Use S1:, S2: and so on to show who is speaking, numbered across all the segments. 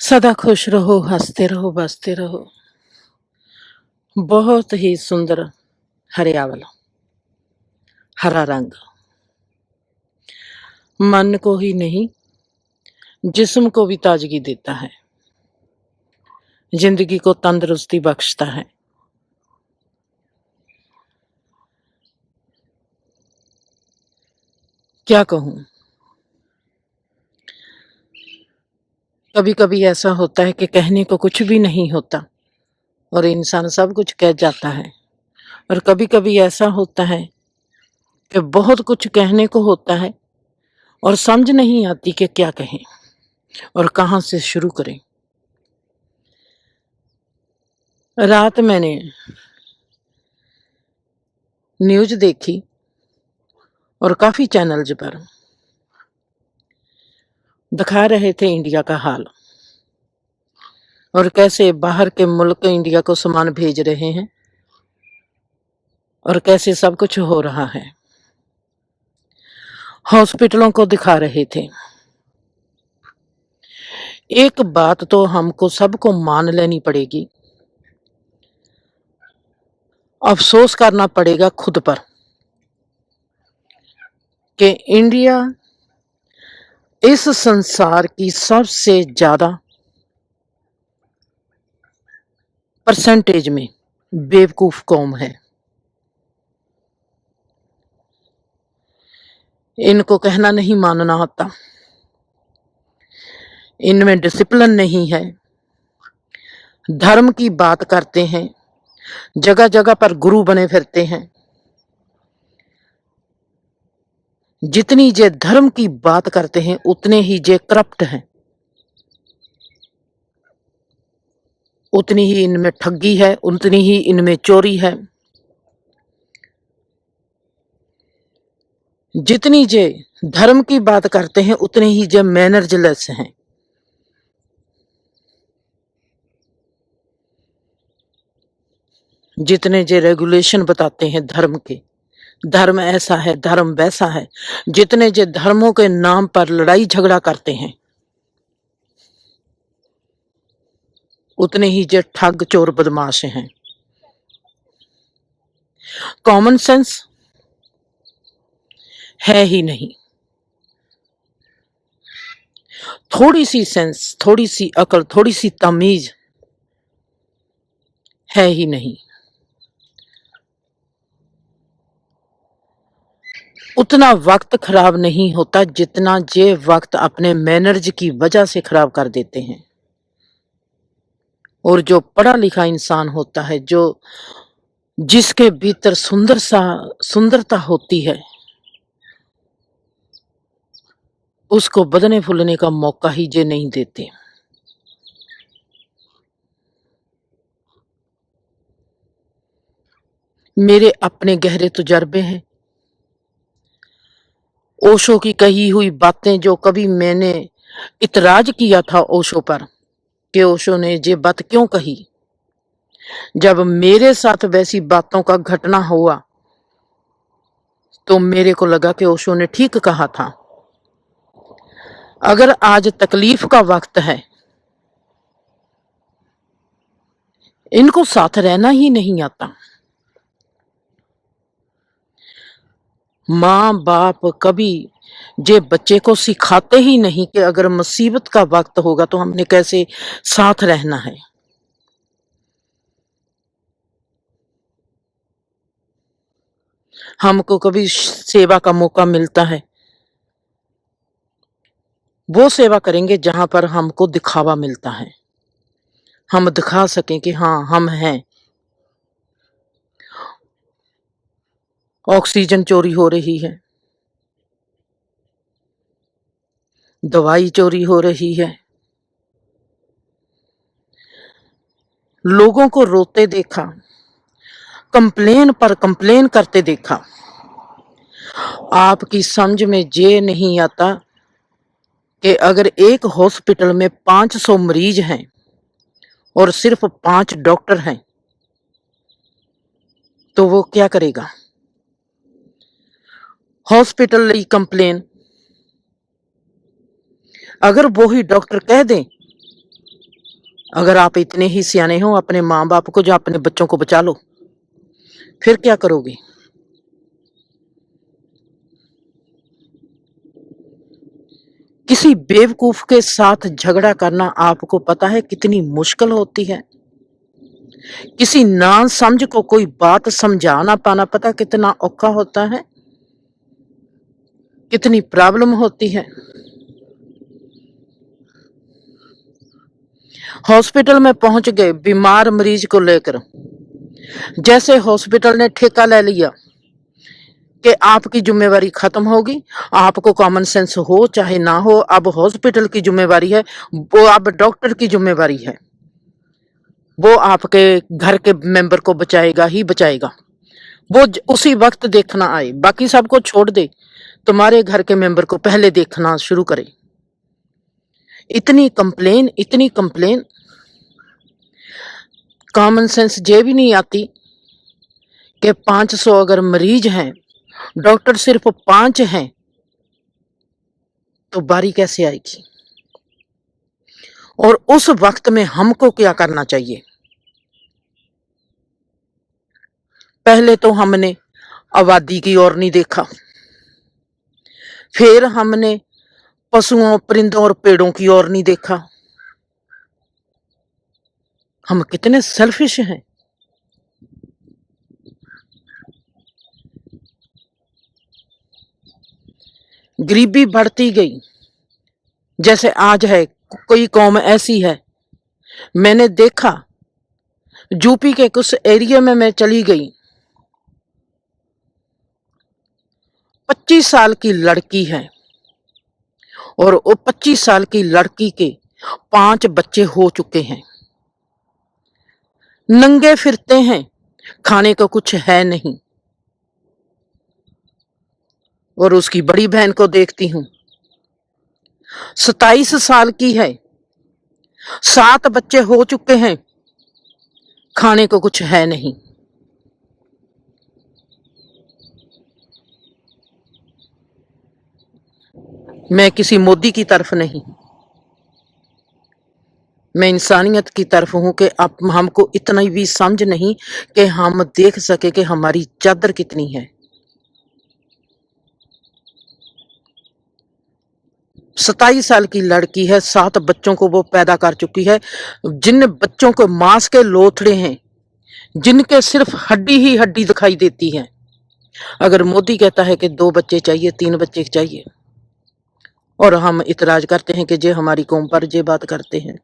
S1: सदा खुश रहो, हंसते रहो, बसते रहो। बहुत ही सुंदर हरियावल, हरा रंग मन को ही नहीं, जिस्म को भी ताजगी देता है, जिंदगी को तंदुरुस्ती बख्शता है। क्या कहूं, कभी कभी ऐसा होता है कि कहने को कुछ भी नहीं होता और इंसान सब कुछ कह जाता है, और कभी कभी ऐसा होता है कि बहुत कुछ कहने को होता है और समझ नहीं आती कि क्या कहें और कहां से शुरू करें। रात मैंने न्यूज देखी और काफी चैनल्स पर दिखा रहे थे इंडिया का हाल और कैसे बाहर के मुल्क इंडिया को सामान भेज रहे हैं और कैसे सब कुछ हो रहा है। हॉस्पिटलों को दिखा रहे थे। एक बात तो हमको सबको मान लेनी पड़ेगी, अफसोस करना पड़ेगा खुद पर कि इंडिया इस संसार की सबसे ज्यादा परसेंटेज में बेवकूफ कौम है। इनको कहना नहीं मानना आता, इनमें डिसिप्लिन नहीं है, धर्म की बात करते हैं, जगह जगह पर गुरु बने फिरते हैं। जितनी जे धर्म की बात करते हैं उतने ही जे करप्ट हैं, उतनी ही इनमें ठगी है, उतनी ही इनमें चोरी है। जितनी जे धर्म की बात करते हैं उतने ही जे मैनर्सलेस हैं। जितने जे रेगुलेशन बताते हैं धर्म के, धर्म ऐसा है, धर्म वैसा है, जितने जे धर्मों के नाम पर लड़ाई झगड़ा करते हैं उतने ही जे ठग चोर बदमाश हैं। कॉमन सेंस है ही नहीं, थोड़ी सी सेंस, थोड़ी सी अकल, थोड़ी सी तमीज है ही नहीं। उतना वक्त खराब नहीं होता जितना जे वक्त अपने मैनर्स की वजह से खराब कर देते हैं। और जो पढ़ा लिखा इंसान होता है, जो जिसके भीतर सुंदरता होती है, उसको बदने फूलने का मौका ही जे नहीं देते। मेरे अपने गहरे तजुर्बे हैं, ओशो की कही हुई बातें जो कभी मैंने इतराज किया था ओशो पर कि ओशो ने ये बात क्यों कही, जब मेरे साथ वैसी बातों का घटना हुआ तो मेरे को लगा कि ओशो ने ठीक कहा था। अगर आज तकलीफ का वक्त है, इनको साथ रहना ही नहीं आता। माँ बाप कभी जे बच्चे को सिखाते ही नहीं कि अगर मुसीबत का वक्त होगा तो हमने कैसे साथ रहना है। हमको कभी सेवा का मौका मिलता है, वो सेवा करेंगे जहां पर हमको दिखावा मिलता है, हम दिखा सकें कि हाँ हम हैं। ऑक्सीजन चोरी हो रही है, दवाई चोरी हो रही है, लोगों को रोते देखा, कंप्लेन पर कंप्लेन करते देखा। आपकी समझ में ये नहीं आता कि अगर एक हॉस्पिटल में 500 मरीज हैं और सिर्फ 5 डॉक्टर हैं तो वो क्या करेगा। हॉस्पिटल ली कंप्लेन, अगर वो ही डॉक्टर कह दें अगर आप इतने ही सियाने हो, अपने माँ बाप को या अपने बच्चों को बचा लो, फिर क्या करोगे? किसी बेवकूफ के साथ झगड़ा करना आपको पता है कितनी मुश्किल होती है? किसी ना समझ को कोई बात समझा ना पाना पता कितना औखा होता है, कितनी प्रॉब्लम होती है। हॉस्पिटल में पहुंच गए बीमार मरीज को लेकर, जैसे हॉस्पिटल ने ठेका ले लिया कि आपकी जिम्मेवारी खत्म होगी, आपको कॉमन सेंस हो चाहे ना हो, अब हॉस्पिटल की जिम्मेवारी है, वो अब डॉक्टर की जिम्मेवारी है, वो आपके घर के मेंबर को बचाएगा ही बचाएगा। वो उसी वक्त देखना आए, बाकी सबको छोड़ दे, तुम्हारे घर के मेंबर को पहले देखना शुरू करे। इतनी कंप्लेन, इतनी कंप्लेन, कॉमन सेंस ये भी नहीं आती कि 500 अगर मरीज हैं, डॉक्टर सिर्फ 5 हैं, तो बारी कैसे आएगी? और उस वक्त में हमको क्या करना चाहिए? पहले तो हमने आबादी की ओर नहीं देखा, फिर हमने पशुओं, परिंदों और पेड़ों की ओर नहीं देखा। हम कितने सेल्फिश हैं। गरीबी बढ़ती गई, जैसे आज है, कोई कौम ऐसी है, मैंने देखा यूपी के कुछ एरिया में मैं चली गई, 25 साल की लड़की है और वो 25 साल की लड़की के 5 बच्चे हो चुके हैं, नंगे फिरते हैं, खाने को कुछ है नहीं। और उसकी बड़ी बहन को देखती हूं, 27 साल की है, 7 बच्चे हो चुके हैं, खाने को कुछ है नहीं। मैं किसी मोदी की तरफ नहीं, मैं इंसानियत की तरफ हूं कि अब हमको इतना भी समझ नहीं कि हम देख सके कि हमारी चादर कितनी है। 27 साल की लड़की है, 7 बच्चों को वो पैदा कर चुकी है, जिन बच्चों को मांस के लोथड़े हैं, जिनके सिर्फ हड्डी ही हड्डी दिखाई देती है। अगर मोदी कहता है कि 2 बच्चे चाहिए, 3 बच्चे चाहिए, और हम इतराज करते हैं कि जे हमारी कौम पर जे बात करते हैं।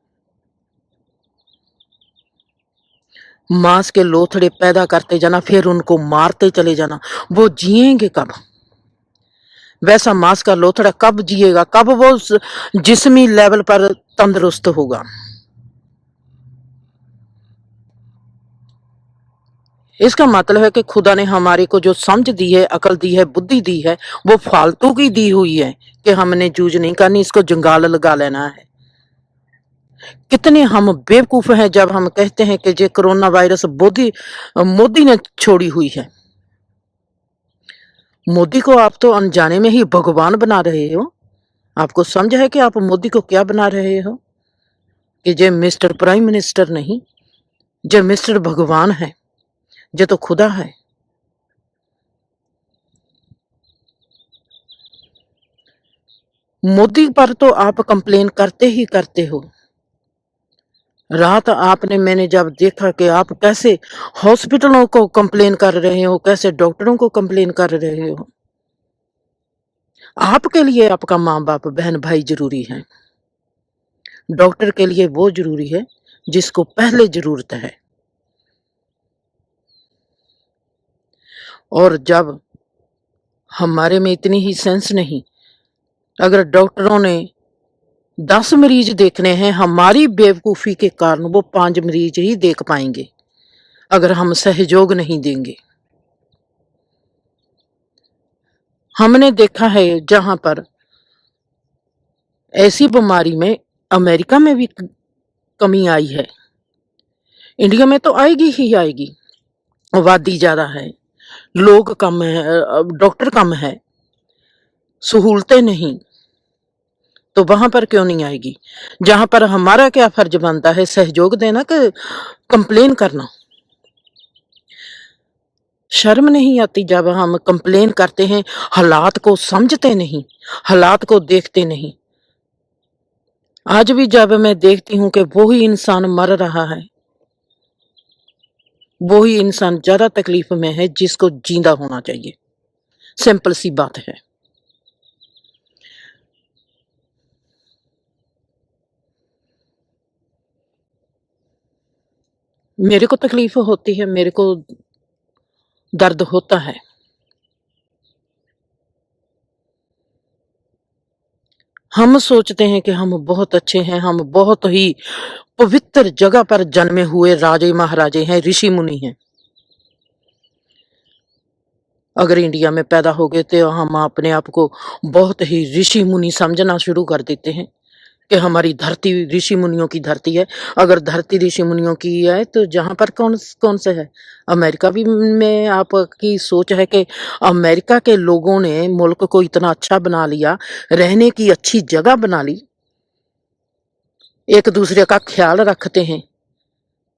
S1: मांस के लोथड़े पैदा करते जाना, फिर उनको मारते चले जाना, वो जिएंगे कब? वैसा मांस का लोथड़ा कब जिएगा? कब वो जिस्मी लेवल पर तंदुरुस्त होगा? इसका मतलब है कि खुदा ने हमारे को जो समझ दी है, अकल दी है, बुद्धि दी है, वो फालतू की दी हुई है कि हमने जूझ नहीं करनी, इसको जंगाल लगा लेना है। कितने हम बेवकूफ हैं जब हम कहते हैं कि ये कोरोना वायरस मोदी ने छोड़ी हुई है। मोदी को आप तो अनजाने में ही भगवान बना रहे हो। आपको समझ है कि आप मोदी को क्या बना रहे हो? कि जे मिस्टर प्राइम मिनिस्टर नहीं, जे मिस्टर भगवान है, जे तो खुदा है। मोदी पर तो आप कंप्लेन करते ही करते हो। रात आपने, मैंने जब देखा कि आप कैसे हॉस्पिटलों को कंप्लेन कर रहे हो, कैसे डॉक्टरों को कंप्लेन कर रहे हो। आपके लिए आपका माँ बाप, बहन भाई जरूरी है, डॉक्टर के लिए वो जरूरी है जिसको पहले जरूरत है। और जब हमारे में इतनी ही सेंस नहीं, अगर डॉक्टरों ने 10 मरीज देखने हैं, हमारी बेवकूफी के कारण वो 5 मरीज ही देख पाएंगे अगर हम सहयोग नहीं देंगे। हमने देखा है जहां पर ऐसी बीमारी में अमेरिका में भी कमी आई है, इंडिया में तो आएगी ही आएगी। आबादी ज्यादा है, लोग कम है, डॉक्टर कम है, सहूलतें नहीं, तो वहां पर क्यों नहीं आएगी? जहां पर हमारा क्या फर्ज बनता है, सहयोग देना कि कंप्लेन करना? शर्म नहीं आती जब हम कंप्लेन करते हैं, हालात को समझते नहीं, हालात को देखते नहीं। आज भी जब मैं देखती हूँ कि वो ही इंसान मर रहा है, वो ही इंसान ज्यादा तकलीफ में है जिसको जिंदा होना चाहिए। सिंपल सी बात है। मेरे को तकलीफ होती है, मेरे को दर्द होता है। हम सोचते हैं कि हम बहुत अच्छे हैं, हम बहुत ही पवित्र जगह पर जन्मे हुए राजे महाराजे हैं, ऋषि मुनि हैं। अगर इंडिया में पैदा हो गए तो हम अपने आप को बहुत ही ऋषि मुनि समझना शुरू कर देते हैं कि हमारी धरती ऋषि मुनियों की धरती है। अगर धरती ऋषि मुनियों की है तो जहां पर कौन कौन से है? अमेरिका भी में आपकी सोच है कि अमेरिका के लोगों ने मुल्क को इतना अच्छा बना लिया, रहने की अच्छी जगह बना ली, एक दूसरे का ख्याल रखते हैं,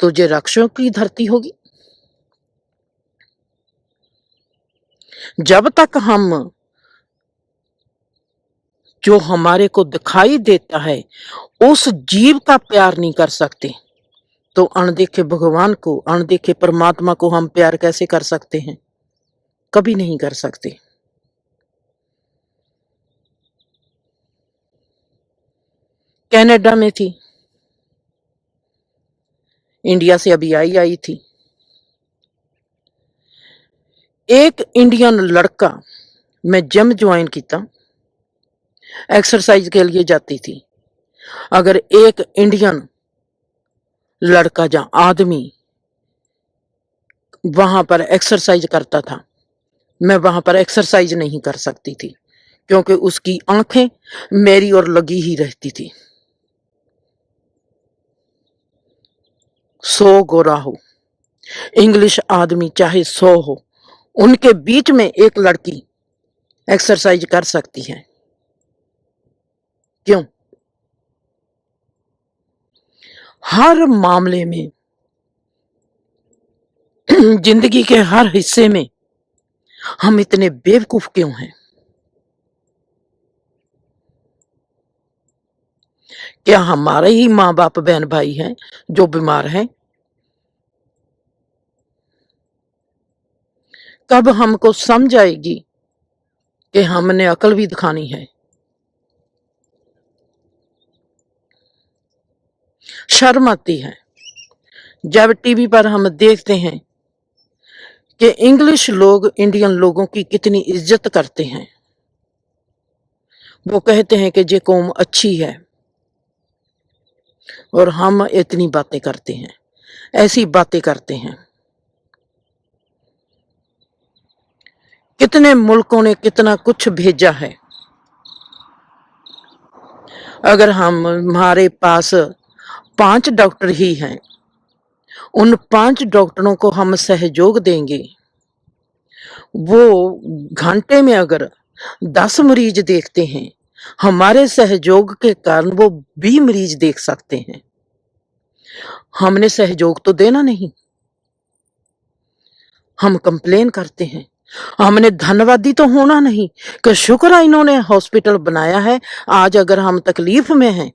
S1: तो ये राक्षसों की धरती होगी? जब तक हम जो हमारे को दिखाई देता है उस जीव का प्यार नहीं कर सकते, तो अनदेखे भगवान को, अनदेखे परमात्मा को हम प्यार कैसे कर सकते हैं? कभी नहीं कर सकते। कनाडा में थी, इंडिया से अभी आई आई थी, एक इंडियन लड़का, मैं जिम ज्वाइन किया, एक्सरसाइज के लिए जाती थी। अगर एक इंडियन लड़का या आदमी वहां पर एक्सरसाइज करता था, मैं वहां पर एक्सरसाइज नहीं कर सकती थी, क्योंकि उसकी आंखें मेरी ओर लगी ही रहती थी। 100 गोरा हो, इंग्लिश आदमी चाहे 100 हो, उनके बीच में एक लड़की एक्सरसाइज कर सकती है। क्यों? हर मामले में जिंदगी के हर हिस्से में हम इतने बेवकूफ क्यों हैं? क्या हमारे ही माँ बाप बहन भाई हैं जो बीमार हैं? कब हमको समझ आएगी कि हमने अकल भी दिखानी है? शर्म आती है जब टीवी पर हम देखते हैं कि इंग्लिश लोग इंडियन लोगों की कितनी इज्जत करते हैं। वो कहते हैं कि ये कौम अच्छी है, और हम इतनी बातें करते हैं, ऐसी बातें करते हैं। कितने मुल्कों ने कितना कुछ भेजा है। अगर हमारे पास 5 डॉक्टर ही हैं, उन 5 डॉक्टरों को हम सहयोग देंगे, वो घंटे में अगर 10 मरीज देखते हैं, हमारे सहयोग के कारण वो 20 मरीज देख सकते हैं। हमने सहयोग तो देना नहीं, हम कंप्लेन करते हैं। हमने धन्यवादी तो होना नहीं कि शुक्र है इन्होंने हॉस्पिटल बनाया है, आज अगर हम तकलीफ में हैं,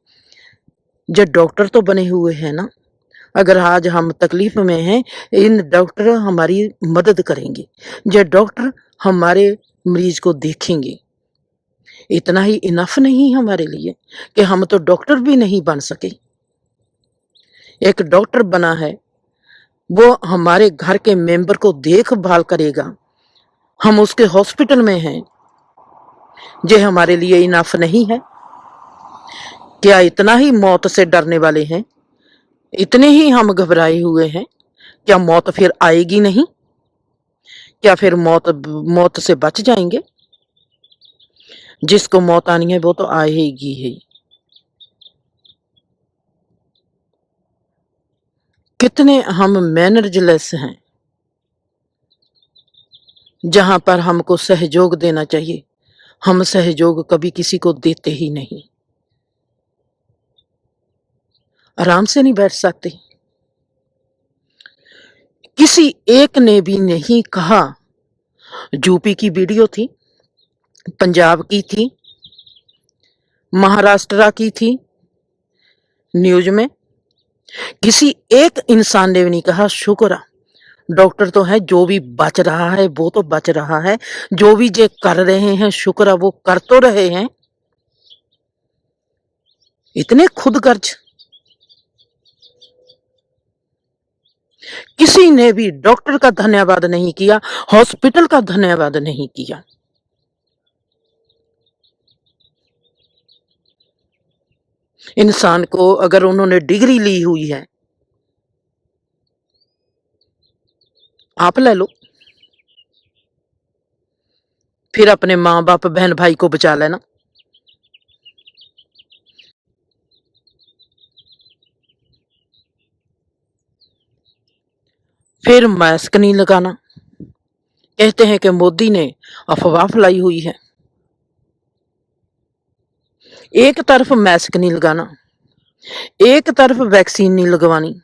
S1: जो डॉक्टर तो बने हुए हैं ना, अगर आज हम तकलीफ में हैं, इन डॉक्टर हमारी मदद करेंगे, जो डॉक्टर हमारे मरीज को देखेंगे। इतना ही इनफ नहीं हमारे लिए कि हम तो डॉक्टर भी नहीं बन सके। एक डॉक्टर बना है, वो हमारे घर के मेंबर को देखभाल करेगा, हम उसके हॉस्पिटल में हैं, ये हमारे लिए इनफ नहीं है? क्या इतना ही मौत से डरने वाले हैं? इतने ही हम घबराए हुए हैं? क्या मौत फिर आएगी नहीं? क्या फिर मौत से बच जाएंगे? जिसको मौत आनी है वो तो आएगी ही। कितने हम मैनर्सलेस हैं, जहां पर हमको सहयोग देना चाहिए, हम सहयोग कभी किसी को देते ही नहीं। आराम से नहीं बैठ सकते। किसी एक ने भी नहीं कहा। यूपी की वीडियो थी, पंजाब की थी, महाराष्ट्र की थी न्यूज में। किसी एक इंसान ने भी नहीं कहा शुक्र डॉक्टर तो है, जो भी बच रहा है वो तो बच रहा है, जो भी जे कर रहे हैं शुक्र वो कर तो रहे हैं। इतने खुदगर्ज। किसी ने भी डॉक्टर का धन्यवाद नहीं किया, हॉस्पिटल का धन्यवाद नहीं किया। इंसान को अगर उन्होंने डिग्री ली हुई है, आप ले लो, फिर अपने माँ बाप बहन भाई को बचा लेना। फिर मास्क नहीं लगाना। कहते हैं कि मोदी ने अफवाह फैलाई हुई है। एक तरफ मास्क नहीं लगाना, एक तरफ वैक्सीन नहीं लगवानी।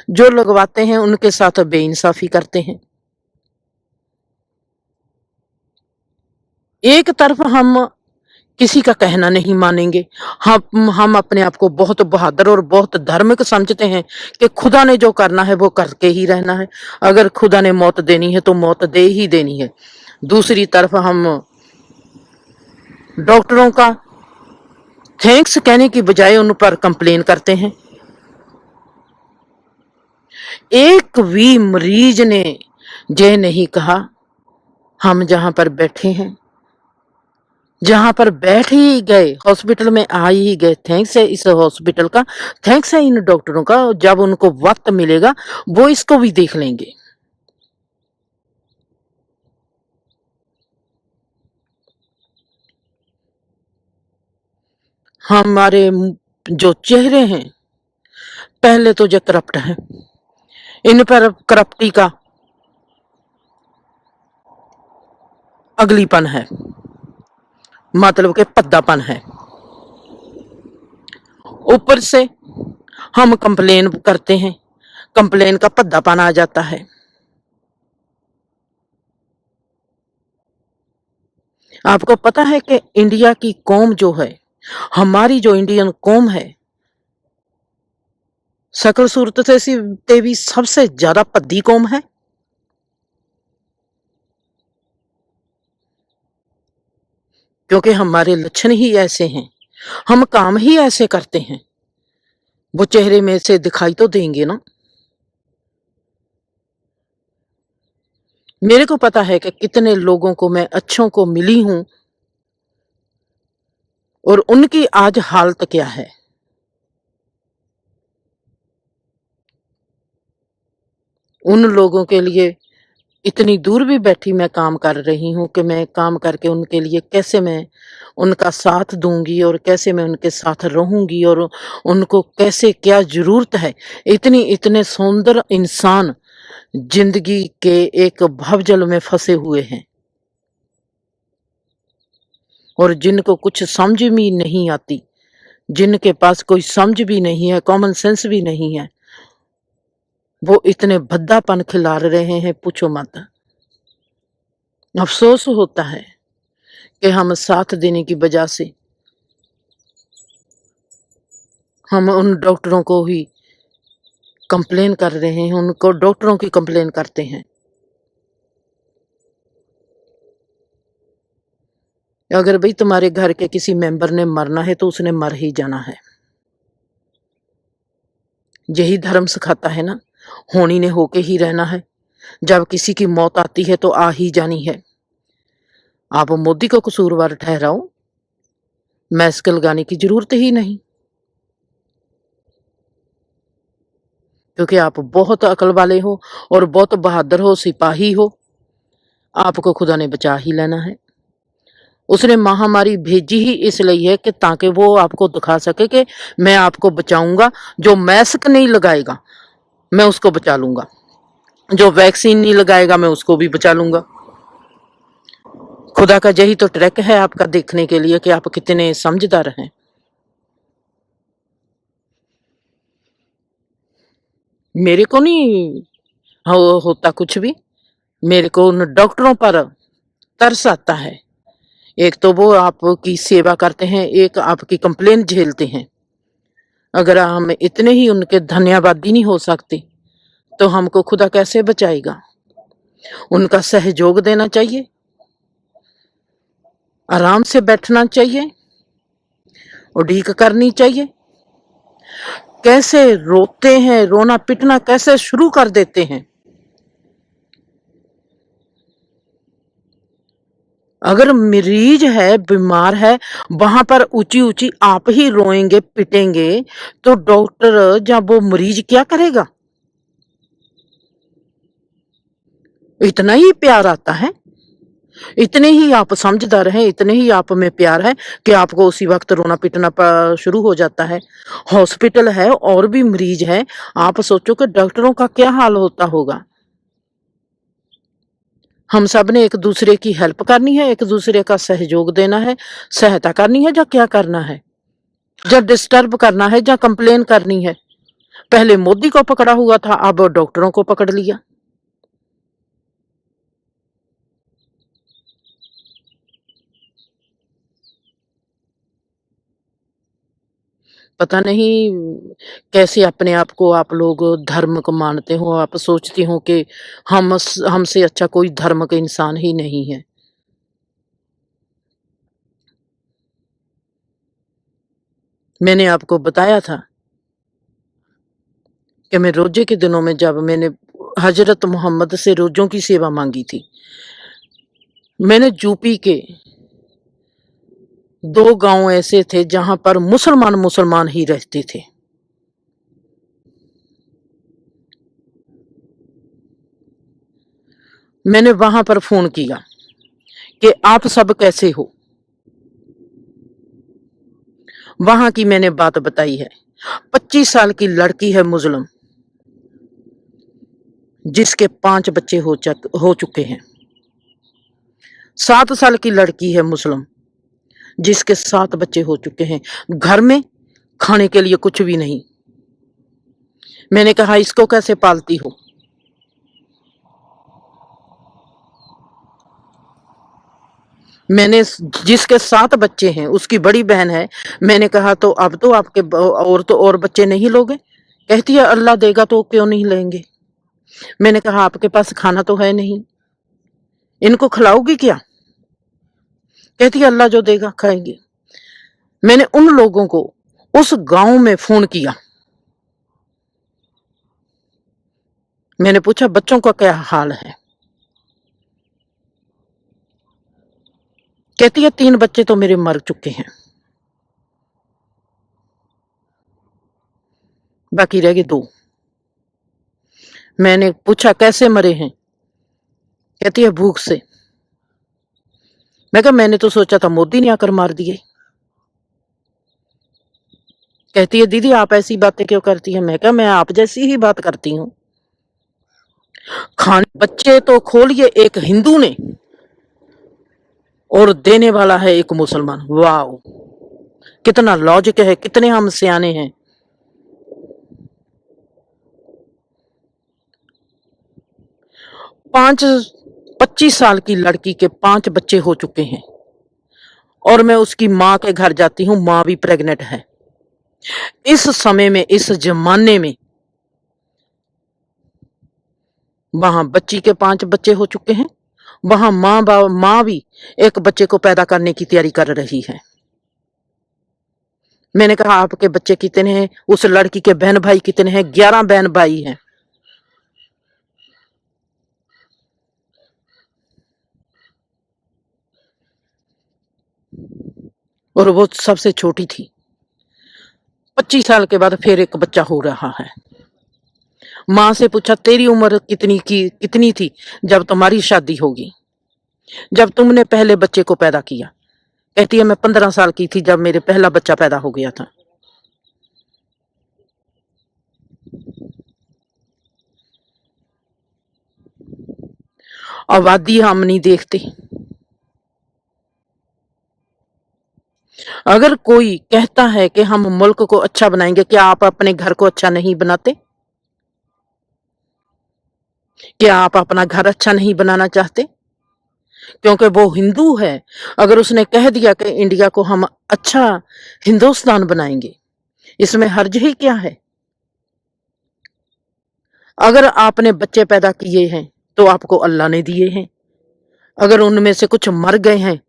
S1: जो लगवाते हैं उनके साथ बेइंसाफी करते हैं। एक तरफ हम किसी का कहना नहीं मानेंगे। हम अपने आप को बहुत बहादुर और बहुत धार्मिक समझते हैं कि खुदा ने जो करना है वो करके ही रहना है। अगर खुदा ने मौत देनी है तो मौत दे ही देनी है। दूसरी तरफ हम डॉक्टरों का थैंक्स कहने की बजाय उन पर कंप्लेन करते हैं। एक भी मरीज ने ये नहीं कहा हम जहां पर बैठे हैं, जहां पर बैठ ही गए, हॉस्पिटल में आ ही गए, थैंक्स है इस हॉस्पिटल का, थैंक्स है इन डॉक्टरों का, जब उनको वक्त मिलेगा वो इसको भी देख लेंगे। हमारे जो चेहरे हैं पहले तो जो करप्ट हैं, इन पर करप्टी का अगलीपन है, मतलब के पद्दापन है। ऊपर से हम कंप्लेन करते हैं, कंप्लेन का पद्दापन आ जाता है। आपको पता है कि इंडिया की कौम जो है, हमारी जो इंडियन कौम है, शक्ल सूरत से भी सबसे ज्यादा पद्दी कौम है। क्योंकि हमारे लक्षण ही ऐसे हैं, हम काम ही ऐसे करते हैं। वो चेहरे में से दिखाई तो देंगे ना। मेरे को पता है कि कितने लोगों को मैं अच्छों को मिली हूं और उनकी आज हालत क्या है। उन लोगों के लिए इतनी दूर भी बैठी मैं काम कर रही हूँ कि मैं काम करके उनके लिए कैसे मैं उनका साथ दूंगी और कैसे मैं उनके साथ रहूंगी और उनको कैसे क्या जरूरत है। इतने सुंदर इंसान जिंदगी के एक भवजल में फंसे हुए हैं और जिनको कुछ समझ भी नहीं आती, जिनके पास कोई समझ भी नहीं है, कॉमन सेंस भी नहीं है, वो इतने भद्दापन खिला रहे हैं, पूछो मत। अफसोस होता है कि हम साथ देने की वजह से हम उन डॉक्टरों को ही कंप्लेन कर रहे हैं, उनको डॉक्टरों की कंप्लेन करते हैं। अगर भाई तुम्हारे घर के किसी मेंबर ने मरना है तो उसने मर ही जाना है। यही धर्म सिखाता है ना, होनी ने होके ही रहना है। जब किसी की मौत आती है तो आ ही जानी है। आप मोदी को कसूरवार ठहराओ, मास्क लगाने की जरूरत ही नहीं, क्योंकि आप बहुत अकल वाले हो और बहुत बहादुर हो, सिपाही हो। आपको खुदा ने बचा ही लेना है। उसने महामारी भेजी ही इसलिए है कि ताकि वो आपको दिखा सके कि मैं आपको बचाऊंगा। जो मास्क नहीं लगाएगा मैं उसको बचा लूंगा, जो वैक्सीन नहीं लगाएगा मैं उसको भी बचा लूंगा। खुदा का यही तो ट्रैक है आपका देखने के लिए कि आप कितने समझदार हैं। मेरे को नहीं होता कुछ भी। मेरे को उन डॉक्टरों पर तरस आता है। एक तो वो आपकी सेवा करते हैं, एक आपकी कंप्लेन झेलते हैं। अगर हम इतने ही उनके धन्यवादी नहीं हो सकते तो हमको खुदा कैसे बचाएगा। उनका सहयोग देना चाहिए, आराम से बैठना चाहिए, उड़ीक करनी चाहिए। कैसे रोते हैं, रोना पिटना कैसे शुरू कर देते हैं। अगर मरीज है, बीमार है, वहां पर ऊंची ऊंची आप ही रोएंगे पिटेंगे तो डॉक्टर या वो मरीज क्या करेगा। इतना ही प्यार आता है, इतने ही आप समझदार हैं, इतने ही आप में प्यार है कि आपको उसी वक्त रोना पीटना शुरू हो जाता है। हॉस्पिटल है और भी मरीज है, आप सोचो कि डॉक्टरों का क्या हाल होता होगा। हम सब ने एक दूसरे की हेल्प करनी है, एक दूसरे का सहयोग देना है, सहायता करनी है, या क्या करना है, या डिस्टर्ब करना है, या कंप्लेन करनी है। पहले मोदी को पकड़ा हुआ था, अब डॉक्टरों को पकड़ लिया। पता नहीं कैसे अपने आप को आप लोग धर्म को मानते हो। आप सोचती हो कि हमसे अच्छा कोई धर्म का इंसान ही नहीं है। मैंने आपको बताया था कि मैं रोजे के दिनों में जब मैंने हजरत मोहम्मद से रोजों की सेवा मांगी थी, मैंने यूपी के 2 गांव ऐसे थे जहां पर मुसलमान मुसलमान ही रहते थे। मैंने वहां पर फोन किया कि आप सब कैसे हो। वहां की मैंने बात बताई है। 25 साल की लड़की है मुस्लिम, जिसके 5 बच्चे हो चुके हैं। 7 साल की लड़की है मुस्लिम, जिसके 7 बच्चे हो चुके हैं। घर में खाने के लिए कुछ भी नहीं। मैंने कहा इसको कैसे पालती हो। मैंने जिसके 7 बच्चे हैं उसकी बड़ी बहन है। मैंने कहा तो अब तो आपके और बच्चे नहीं लोगे। कहती है अल्लाह देगा तो क्यों नहीं लेंगे। मैंने कहा आपके पास खाना तो है नहीं, इनको खिलाओगी क्या। कहती है अल्लाह जो देगा खाएंगे। मैंने उन लोगों को उस गांव में फोन किया। मैंने पूछा बच्चों का क्या हाल है। कहती है 3 बच्चे तो मेरे मर चुके हैं, बाकी रह गए 2। मैंने पूछा कैसे मरे हैं। कहती है भूख से। मैं कहा मैंने तो सोचा था मोदी ने आकर मार दिए। कहती है दीदी आप ऐसी बातें क्यों करती हैं। मैं कहा मैं आप जैसी ही बात करती हूँ। खाने बच्चे तो खोलिए एक हिंदू ने और देने वाला है एक मुसलमान। वाह, कितना लॉजिक है, कितने हम सियाने हैं। 25 साल की लड़की के 5 बच्चे हो चुके हैं और मैं उसकी माँ के घर जाती हूँ, माँ भी प्रेग्नेंट है। इस समय में, इस जमाने में वहां बच्ची के 5 बच्चे हो चुके हैं, वहां माँ भी एक बच्चे को पैदा करने की तैयारी कर रही है। मैंने कहा आपके बच्चे कितने हैं। उस लड़की के बहन भाई कितने हैं। 11 बहन भाई हैं। और वो सबसे छोटी थी। 25 साल के बाद फिर एक बच्चा हो रहा है। माँ से पूछा तेरी उम्र कितनी थी जब तुम्हारी शादी होगी, जब तुमने पहले बच्चे को पैदा किया। कहती है मैं 15 साल की थी जब मेरे पहला बच्चा पैदा हो गया था। आबादी हम नहीं देखते। अगर कोई कहता है कि हम मुल्क को अच्छा बनाएंगे, क्या आप अपने घर को अच्छा नहीं बनाते। क्या आप अपना घर अच्छा नहीं बनाना चाहते? क्योंकि वो हिंदू है। अगर उसने कह दिया कि इंडिया को हम अच्छा हिंदुस्तान बनाएंगे, इसमें हर्ज ही क्या है? अगर आपने बच्चे पैदा किए हैं तो आपको अल्लाह ने दिए हैं। अगर उनमें से कुछ मर गए हैं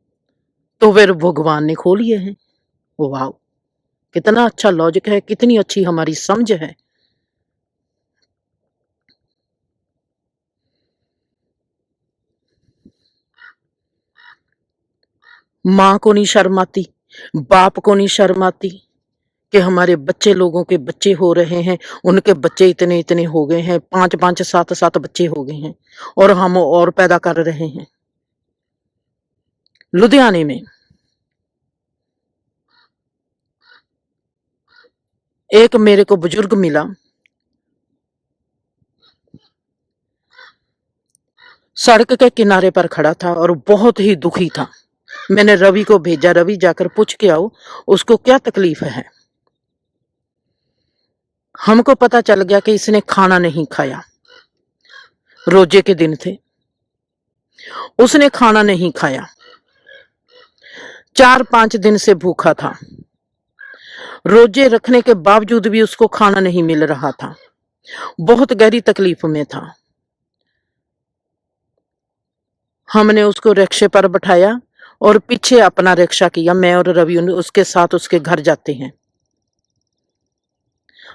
S1: तो फिर भगवान ने खो लिए हैं। वाह, कितना अच्छा लॉजिक है, कितनी अच्छी हमारी समझ है। माँ को नहीं शर्म आती, बाप को नहीं शर्म आती कि हमारे बच्चे लोगों के बच्चे हो रहे हैं, उनके बच्चे इतने इतने हो गए हैं, 5-5 7-7 बच्चे हो गए हैं और हम और पैदा कर रहे हैं। लुधियाने में एक मेरे को बुजुर्ग मिला, सड़क के किनारे पर खड़ा था और बहुत ही दुखी था। मैंने रवि को भेजा, रवि जाकर पूछ के आओ उसको क्या तकलीफ है। हमको पता चल गया कि इसने खाना नहीं खाया, रोजे के दिन थे, उसने खाना नहीं खाया, 4-5 दिन से भूखा था। रोजे रखने के बावजूद भी उसको खाना नहीं मिल रहा था, बहुत गहरी तकलीफ में था। हमने उसको रिक्शे पर बैठाया और पीछे अपना रिक्शा किया, मैं और रवि उसके साथ उसके घर जाते हैं।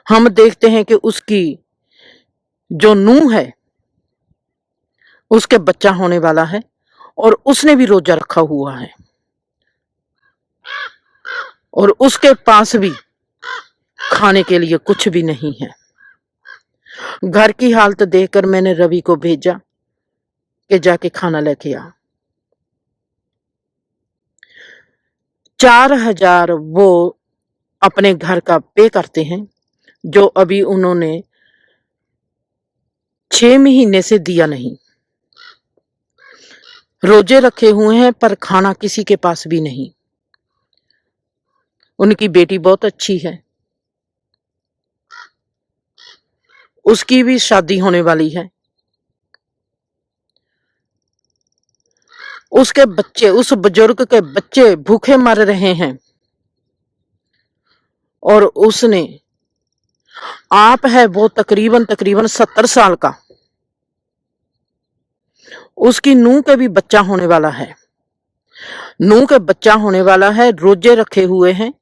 S1: हम देखते हैं कि उसकी जो नूंह है उसके बच्चा होने वाला है और उसने भी रोजा रखा हुआ है और उसके पास भी खाने के लिए कुछ भी नहीं है। घर की हालत देखकर मैंने रवि को भेजा कि जाके खाना लेके आ। 4,000 वो अपने घर का पे करते हैं, जो अभी उन्होंने 6 महीने से दिया नहीं। रोजे रखे हुए हैं पर खाना किसी के पास भी नहीं। उनकी बेटी बहुत अच्छी है, उसकी भी शादी होने वाली है। उसके बच्चे, उस बुजुर्ग के बच्चे भूखे मर रहे हैं और उसने, आप है वो तकरीबन 70 साल का, उसकी नूंह के भी बच्चा होने वाला है, नूंह के बच्चा होने वाला है, रोजे रखे हुए हैं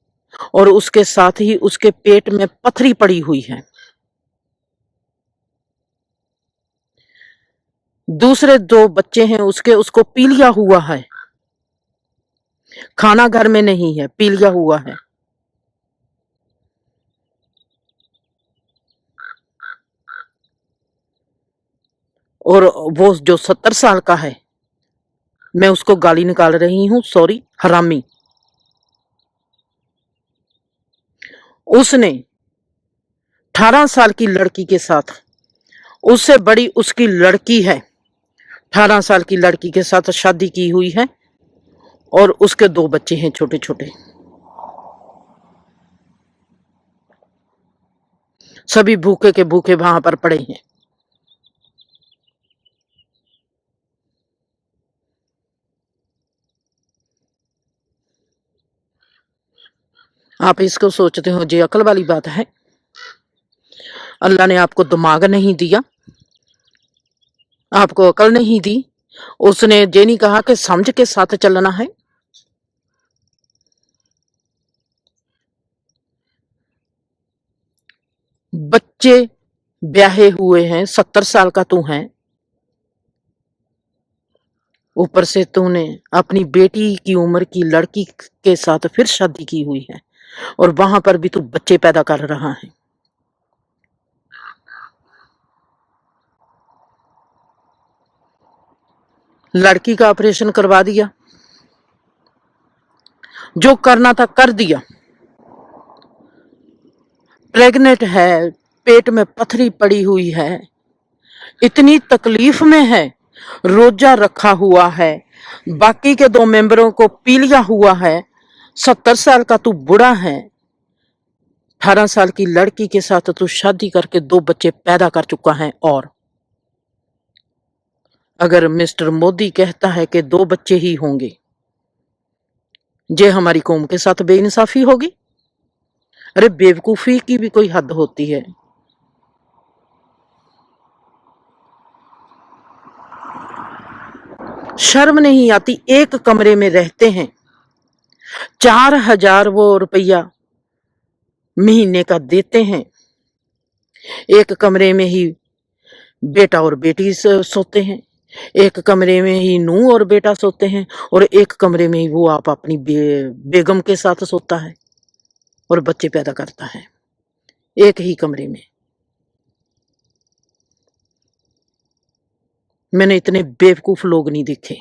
S1: और उसके साथ ही उसके पेट में पथरी पड़ी हुई है। दूसरे 2 बच्चे हैं उसके, उसको पीलिया हुआ है, खाना घर में नहीं है, पीलिया हुआ है। और वो जो 70 साल का है, मैं उसको गाली निकाल रही हूं, सॉरी, हरामी। उसने 18 साल की लड़की के साथ, उससे बड़ी उसकी लड़की है, 18 साल की लड़की के साथ शादी की हुई है और उसके 2 बच्चे हैं छोटे छोटे। सभी भूखे के भूखे वहां पर पड़े हैं। आप इसको सोचते हो जी अकल वाली बात है? अल्लाह ने आपको दिमाग नहीं दिया, आपको अकल नहीं दी, उसने ये नहीं कहा कि समझ के साथ चलना है। बच्चे ब्याहे हुए हैं, 70 साल का तू है, ऊपर से तूने अपनी बेटी की उम्र की लड़की के साथ फिर शादी की हुई है और वहां पर भी तू बच्चे पैदा कर रहा है। लड़की का ऑपरेशन करवा दिया, जो करना था कर दिया, प्रेग्नेंट है, पेट में पथरी पड़ी हुई है, इतनी तकलीफ में है, रोजा रखा हुआ है, बाकी के 2 मेंबरों को पीलिया हुआ है, 70 साल का तू बूढ़ा है, 18 साल की लड़की के साथ तू शादी करके 2 बच्चे पैदा कर चुका है। और अगर मिस्टर मोदी कहता है कि 2 बच्चे ही होंगे, ये हमारी कौम के साथ बेइंसाफी होगी? अरे बेवकूफी की भी कोई हद होती है। शर्म नहीं आती? एक कमरे में रहते हैं, 4,000 वो रुपया महीने का देते हैं, एक कमरे में ही बेटा और बेटी सोते हैं, एक कमरे में ही नूह और बेटा सोते हैं, और एक कमरे में ही वो आप अपनी बेगम के साथ सोता है और बच्चे पैदा करता है, एक ही कमरे में। मैंने इतने बेवकूफ लोग नहीं देखे।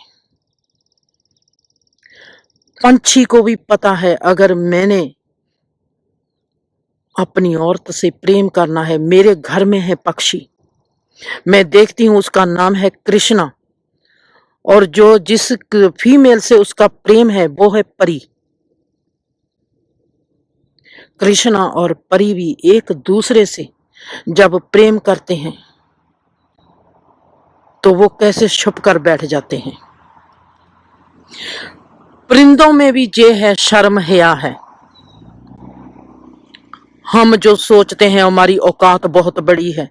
S1: पंछी को भी पता है, अगर मैंने अपनी औरत से प्रेम करना है, मेरे घर में है पक्षी, मैं देखती हूं उसका नाम है कृष्णा, और जो जिस फीमेल से उसका प्रेम है वो है परी। कृष्णा और परी भी एक दूसरे से जब प्रेम करते हैं तो वो कैसे छुप कर बैठ जाते हैं। परिंदों में भी ये है, शर्म हया है। हम जो सोचते हैं हमारी औकात बहुत बड़ी है,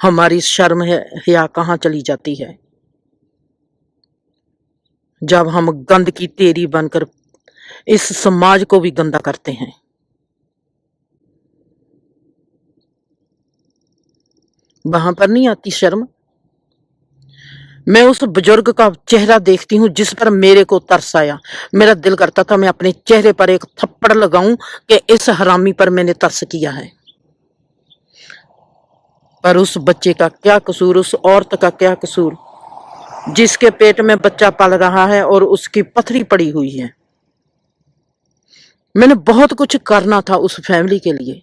S1: हमारी शर्म हया कहाँ चली जाती है जब हम गंद की तेरी बनकर इस समाज को भी गंदा करते हैं। वहां पर नहीं आती शर्म। मैं उस बुजुर्ग का चेहरा देखती हूँ जिस पर मेरे को तरस आया, मेरा दिल करता था मैं अपने चेहरे पर एक थप्पड़ लगाऊं कि इस हरामी पर मैंने तरस किया है। पर उस बच्चे का क्या कसूर, उस औरत का क्या कसूर जिसके पेट में बच्चा पल रहा है और उसकी पथरी पड़ी हुई है। मैंने बहुत कुछ करना था उस फैमिली के लिए।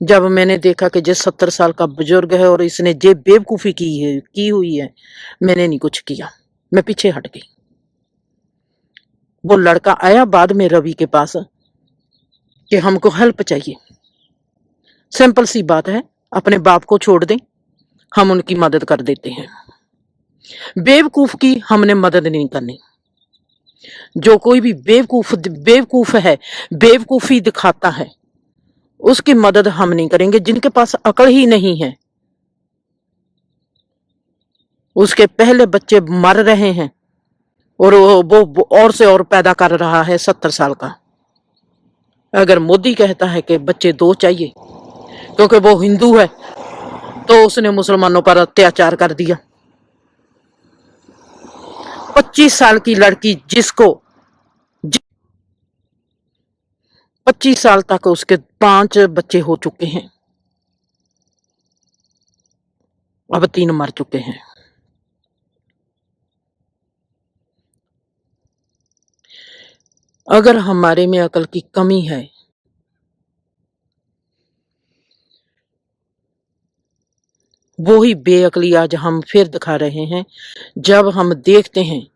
S1: जब मैंने देखा कि जिस 70 साल का बुजुर्ग है और इसने जे बेवकूफी की हुई है, मैंने नहीं कुछ किया, मैं पीछे हट गई। वो लड़का आया बाद में रवि के पास कि हमको हेल्प चाहिए। सिंपल सी बात है, अपने बाप को छोड़ दें, हम उनकी मदद कर देते हैं। बेवकूफ की हमने मदद नहीं करनी। जो कोई भी बेवकूफ है, बेवकूफी दिखाता है, उसकी मदद हम नहीं करेंगे। जिनके पास अकल ही नहीं है, उसके पहले बच्चे मर रहे हैं और वो और से और पैदा कर रहा है 70 साल का। अगर मोदी कहता है कि बच्चे 2 चाहिए क्योंकि वो हिंदू है, तो उसने मुसलमानों पर अत्याचार कर दिया। 25 साल की लड़की जिसको 25 साल तक उसके 5 बच्चे हो चुके हैं, अब 3 मर चुके हैं। अगर हमारे में अकल की कमी है, वो ही बेअकली आज हम फिर दिखा रहे हैं। जब हम देखते हैं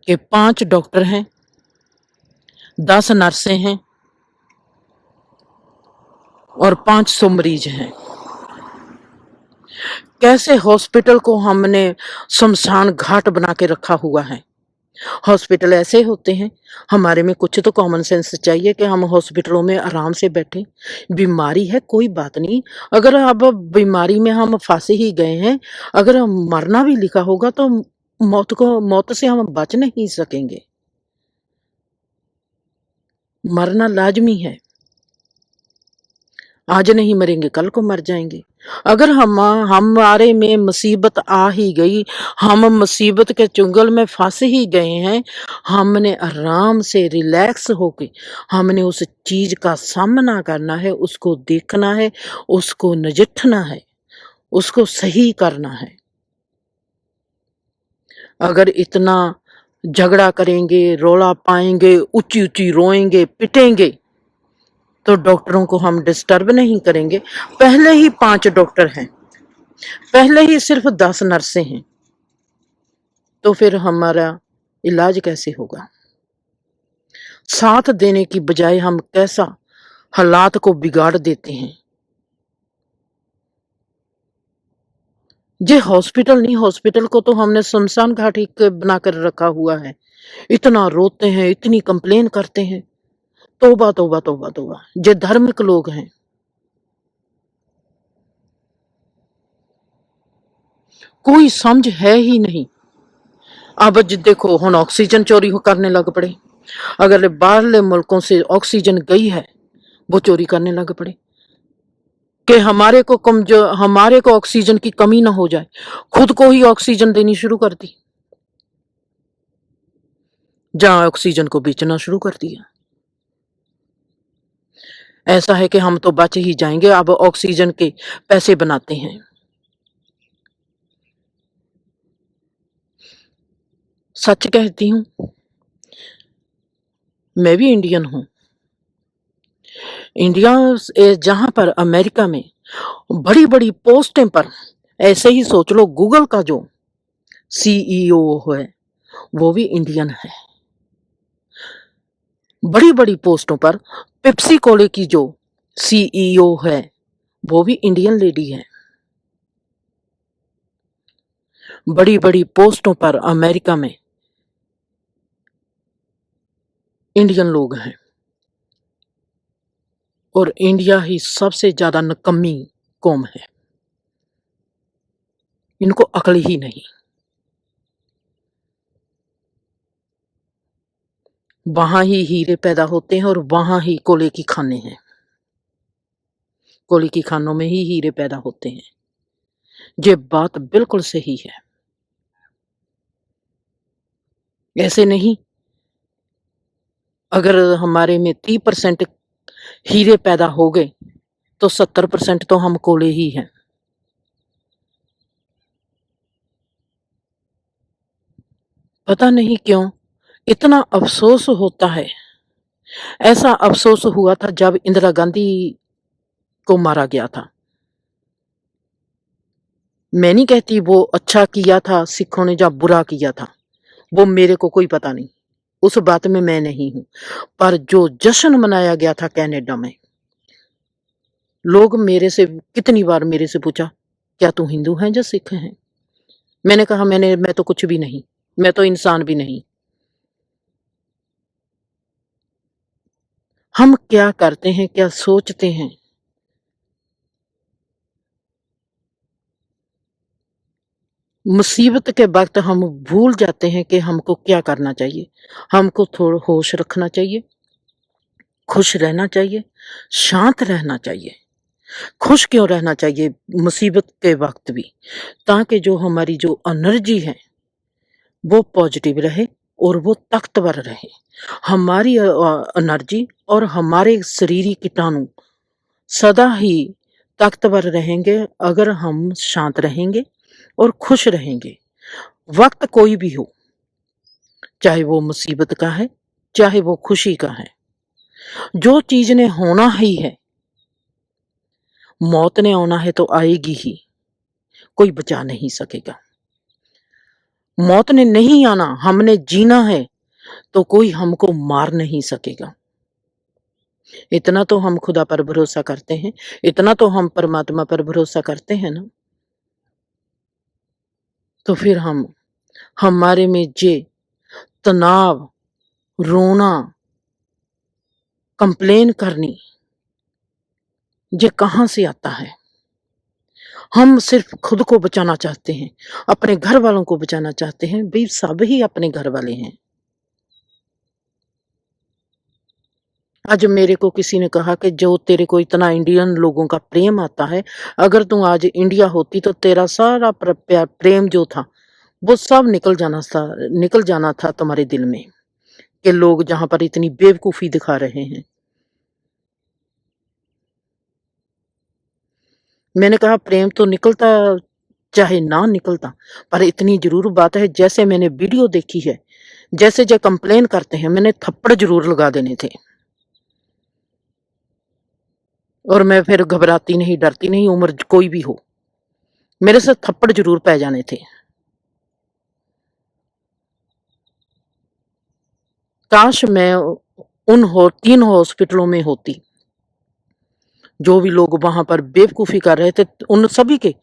S1: कि 5 डॉक्टर हैं, 10 नर्सें हैं और 500 मरीज हैं, कैसे हॉस्पिटल को हमने शमशान घाट बना के रखा हुआ है। हॉस्पिटल ऐसे होते हैं, हमारे में कुछ तो कॉमन सेंस चाहिए कि हम हॉस्पिटलों में आराम से बैठे। बीमारी है कोई बात नहीं, अगर अब बीमारी में हम फंसे ही गए हैं, अगर मरना भी लिखा होगा तो मौत से हम बच नहीं सकेंगे। मरना लाजमी है, आज नहीं मरेंगे कल को मर जाएंगे। अगर हमारे में मुसीबत आ ही गई, हम मुसीबत के चुंगल में फंस ही गए हैं, हमने आराम से रिलैक्स होके हमने उस चीज का सामना करना है, उसको देखना है, उसको नजिठना है, उसको सही करना है। अगर इतना झगड़ा करेंगे, रोला पाएंगे, ऊंची ऊंची रोएंगे, पिटेंगे, तो डॉक्टरों को हम डिस्टर्ब नहीं करेंगे। पहले ही 5 डॉक्टर हैं, पहले ही सिर्फ 10 नर्सें हैं, तो फिर हमारा इलाज कैसे होगा। साथ देने की बजाय हम कैसा हालात को बिगाड़ देते हैं। ये हॉस्पिटल नहीं, हॉस्पिटल को तो हमने शमशान घाट ही बनाकर रखा हुआ है। इतना रोते हैं, इतनी कंप्लेन करते हैं। तौबा तौबा तौबा तौबा, ये धार्मिक लोग हैं। कोई समझ है ही नहीं। अब देखो हुन ऑक्सीजन चोरी करने लग पड़े। अगर बाहरले मुल्कों से ऑक्सीजन गई है, वो चोरी करने लग पड़े कि हमारे को ऑक्सीजन की कमी ना हो जाए। खुद को ही ऑक्सीजन देनी शुरू कर दी, जहां ऑक्सीजन को बेचना शुरू कर दिया। ऐसा है कि हम तो बच ही जाएंगे, अब ऑक्सीजन के पैसे बनाते हैं। सच कहती हूं, मैं भी इंडियन हूं। इंडिया जहां पर अमेरिका में बड़ी बड़ी पोस्टें पर, ऐसे ही सोच लो, गूगल का जो सीईओ है वो भी इंडियन है। बड़ी बड़ी पोस्टों पर पेप्सी कोले की जो सीईओ है वो भी इंडियन लेडी है। बड़ी बड़ी पोस्टों पर अमेरिका में इंडियन लोग हैं। और इंडिया ही सबसे ज्यादा निकम्मी कौम है। इनको अकल ही नहीं। वहां ही हीरे पैदा होते हैं और वहां ही कोले की खाने हैं। कोले की खानों में ही हीरे पैदा होते हैं। ये बात बिल्कुल सही है। ऐसे नहीं, अगर हमारे में 30% हीरे पैदा हो गए तो 70% तो हम कोले ही हैं। पता नहीं क्यों इतना अफसोस होता है। ऐसा अफसोस हुआ था जब इंदिरा गांधी को मारा गया था। मैं नहीं कहती वो अच्छा किया था सिखों ने या बुरा किया था, वो मेरे को कोई पता नहीं, उस बात में मैं नहीं हूं। पर जो जश्न मनाया गया था कनाडा में, लोग मेरे से कितनी बार मेरे से पूछा, क्या तू हिंदू है या सिख है? मैंने कहा मैं तो कुछ भी नहीं, मैं तो इंसान भी नहीं। हम क्या करते हैं, क्या सोचते हैं, मुसीबत के वक्त हम भूल जाते हैं कि हमको क्या करना चाहिए। हमको थोड़ा होश रखना चाहिए, खुश रहना चाहिए, शांत रहना चाहिए। खुश क्यों रहना चाहिए मुसीबत के वक्त भी? ताकि जो हमारी जो एनर्जी है वो पॉजिटिव रहे और वो ताकतवर रहे। हमारी एनर्जी और हमारे शरीरी कीटाणु सदा ही ताकतवर रहेंगे अगर हम शांत रहेंगे और खुश रहेंगे। वक्त कोई भी हो, चाहे वो मुसीबत का है, चाहे वो खुशी का है, जो चीज ने होना ही है, मौत ने आना है तो आएगी ही, कोई बचा नहीं सकेगा। मौत ने नहीं आना, हमने जीना है तो कोई हमको मार नहीं सकेगा। इतना तो हम खुदा पर भरोसा करते हैं, इतना तो हम परमात्मा पर भरोसा करते हैं ना। तो फिर हमारे में जे तनाव, रोना, कंप्लेन करनी, ये कहां से आता है? हम सिर्फ खुद को बचाना चाहते हैं, अपने घर वालों को बचाना चाहते हैं। भाई सब ही अपने घर वाले हैं। आज मेरे को किसी ने कहा कि जो तेरे को इतना इंडियन लोगों का प्रेम आता है, अगर तू आज इंडिया होती तो तेरा सारा प्रेम जो था वो सब निकल जाना था तुम्हारे दिल में, कि लोग जहां पर इतनी बेवकूफी दिखा रहे हैं। मैंने कहा प्रेम तो निकलता चाहे ना निकलता, पर इतनी जरूर बात है, जैसे मैंने वीडियो देखी है, जैसे जो कंप्लेन करते हैं, मैंने थप्पड़ जरूर लगा देने थे। और मैं फिर घबराती नहीं, डरती नहीं, उम्र कोई भी हो, मेरे से थप्पड़ जरूर पै जाने थे। काश मैं उन 3 हॉस्पिटलों में होती। जो भी लोग वहां पर बेवकूफी कर रहे थे, उन सभी के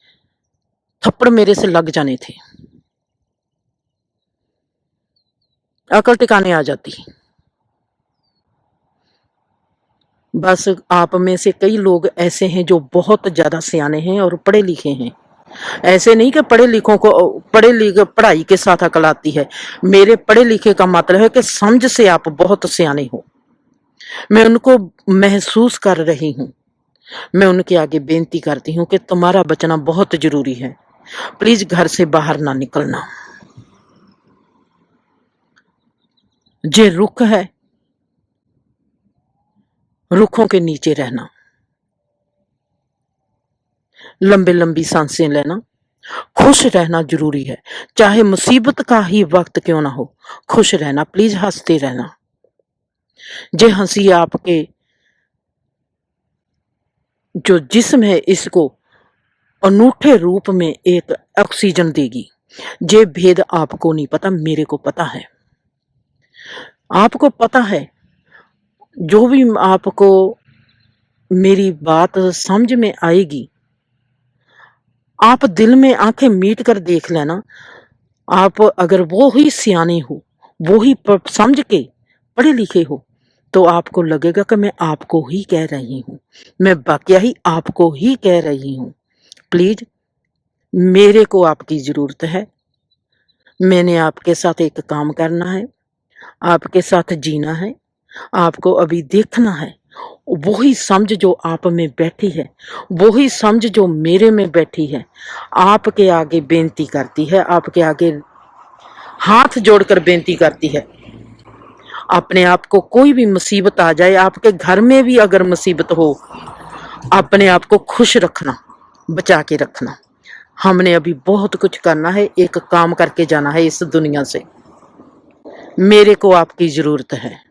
S1: थप्पड़ मेरे से लग जाने थे, अकल टिकाने आ जाती। बस आप में से कई लोग ऐसे हैं जो बहुत ज्यादा सियाने हैं और पढ़े लिखे हैं। ऐसे नहीं कि पढ़ाई के साथ अकल आती है। मेरे पढ़े लिखे का मतलब है कि समझ से आप बहुत सियाने हो। मैं उनको महसूस कर रही हूँ। मैं उनके आगे बेनती करती हूँ कि तुम्हारा बचना बहुत जरूरी है, प्लीज घर से बाहर ना निकलना। जे रुख है, रुखों के नीचे रहना, लंबे लंबी सांसें लेना, खुश रहना जरूरी है। चाहे मुसीबत का ही वक्त क्यों ना हो, खुश रहना, प्लीज हंसते रहना। जे हंसी आपके जो जिस्म है इसको अनूठे रूप में एक ऑक्सीजन देगी। जे भेद आपको नहीं पता, मेरे को पता है। आपको पता है, जो भी आपको मेरी बात समझ में आएगी, आप दिल में आंखें मीट कर देख लेना। आप अगर वो ही सियाने हो, वो ही समझ के पढ़े लिखे हो, तो आपको लगेगा कि मैं आपको ही कह रही हूं, मैं वाकया ही आपको ही कह रही हूं। प्लीज, मेरे को आपकी जरूरत है। मैंने आपके साथ एक काम करना है, आपके साथ जीना है। आपको अभी देखना है, वही समझ जो आप में बैठी है, वही समझ जो मेरे में बैठी है, आपके आगे बेनती करती है, आपके आगे हाथ जोड़कर बेनती करती है। अपने आप को कोई भी मुसीबत आ जाए, आपके घर में भी अगर मुसीबत हो, अपने आप को खुश रखना, बचा के रखना। हमने अभी बहुत कुछ करना है, एक काम करके जाना है इस दुनिया से। मेरे को आपकी जरूरत है।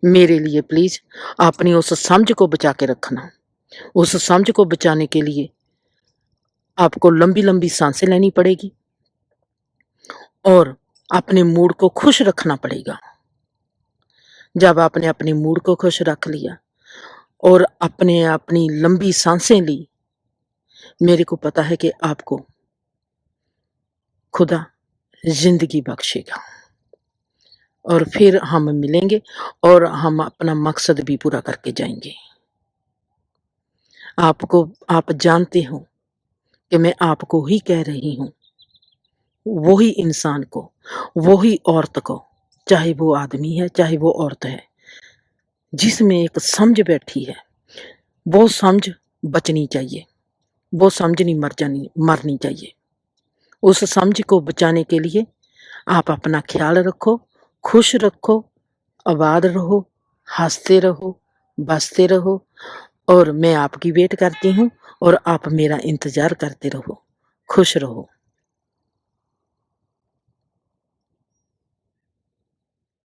S1: मेरे लिए प्लीज अपनी उस समझ को बचा के रखना। उस समझ को बचाने के लिए आपको लंबी लंबी सांसें लेनी पड़ेगी और अपने मूड को खुश रखना पड़ेगा। जब आपने अपने मूड को खुश रख लिया और अपने अपनी लंबी सांसें ली, मेरे को पता है कि आपको खुदा जिंदगी बख्शेगा और फिर हम मिलेंगे और हम अपना मकसद भी पूरा करके जाएंगे। आप जानते हो कि मैं आपको ही कह रही हूं, वही इंसान को, वही औरत को, चाहे वो आदमी है चाहे वो औरत है, जिसमें एक समझ बैठी है, वो समझ बचनी चाहिए, वो समझ नहीं मरनी चाहिए। उस समझ को बचाने के लिए आप अपना ख्याल रखो, खुश रखो, आबाद रहो, हंसते रहो, बसते रहो और मैं आपकी वेट करती हूँ और आप मेरा इंतजार करते रहो। खुश रहो।